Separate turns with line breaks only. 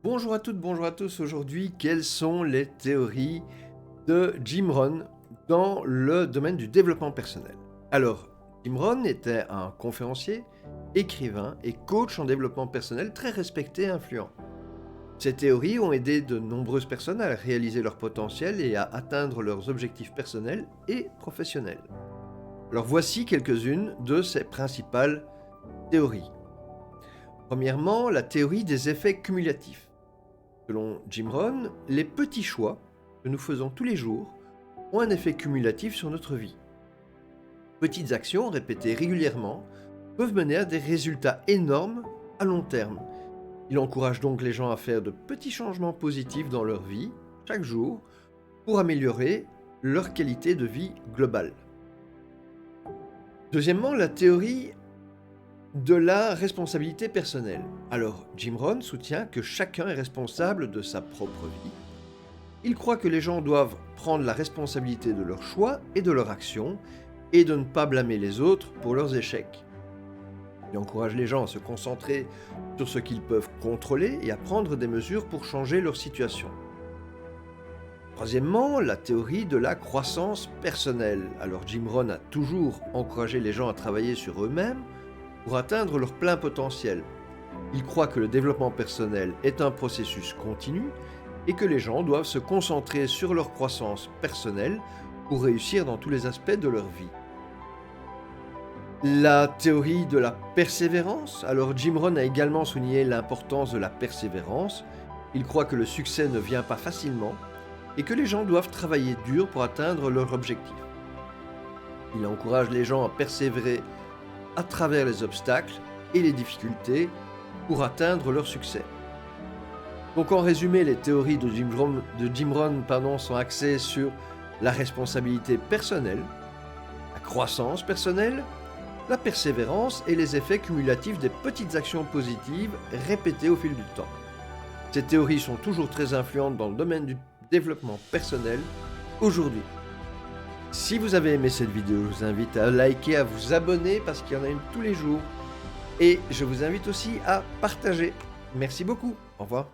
Bonjour à toutes, bonjour à tous. Aujourd'hui, quelles sont les théories de Jim Rohn dans le domaine du développement personnel? Alors, Jim Rohn était un conférencier, écrivain et coach en développement personnel très respecté et influent. Ces théories ont aidé de nombreuses personnes à réaliser leur potentiel et à atteindre leurs objectifs personnels et professionnels. Alors voici quelques-unes de ces principales théories. Premièrement, la théorie des effets cumulatifs. Selon Jim Rohn, les petits choix que nous faisons tous les jours ont un effet cumulatif sur notre vie. Petites actions répétées régulièrement peuvent mener à des résultats énormes à long terme. Il encourage donc les gens à faire de petits changements positifs dans leur vie, chaque jour, pour améliorer leur qualité de vie globale. Deuxièmement, la théorie de la responsabilité personnelle. Alors, Jim Rohn soutient que chacun est responsable de sa propre vie. Il croit que les gens doivent prendre la responsabilité de leurs choix et de leurs actions et de ne pas blâmer les autres pour leurs échecs. Il encourage les gens à se concentrer sur ce qu'ils peuvent contrôler et à prendre des mesures pour changer leur situation. Troisièmement, la théorie de la croissance personnelle. Alors Jim Rohn a toujours encouragé les gens à travailler sur eux-mêmes pour atteindre leur plein potentiel. Il croit que le développement personnel est un processus continu et que les gens doivent se concentrer sur leur croissance personnelle pour réussir dans tous les aspects de leur vie. La théorie de la persévérance. Alors Jim Rohn a également souligné l'importance de la persévérance. Il croit que le succès ne vient pas facilement et que les gens doivent travailler dur pour atteindre leur objectif. Il encourage les gens à persévérer à travers les obstacles et les difficultés pour atteindre leur succès. Donc en résumé, les théories de Jim Rohn sont axées sur la responsabilité personnelle, la croissance personnelle, la persévérance et les effets cumulatifs des petites actions positives répétées au fil du temps. Ces théories sont toujours très influentes dans le domaine du développement personnel aujourd'hui. Si vous avez aimé cette vidéo, je vous invite à liker, à vous abonner parce qu'il y en a une tous les jours. Et je vous invite aussi à partager. Merci beaucoup. Au revoir.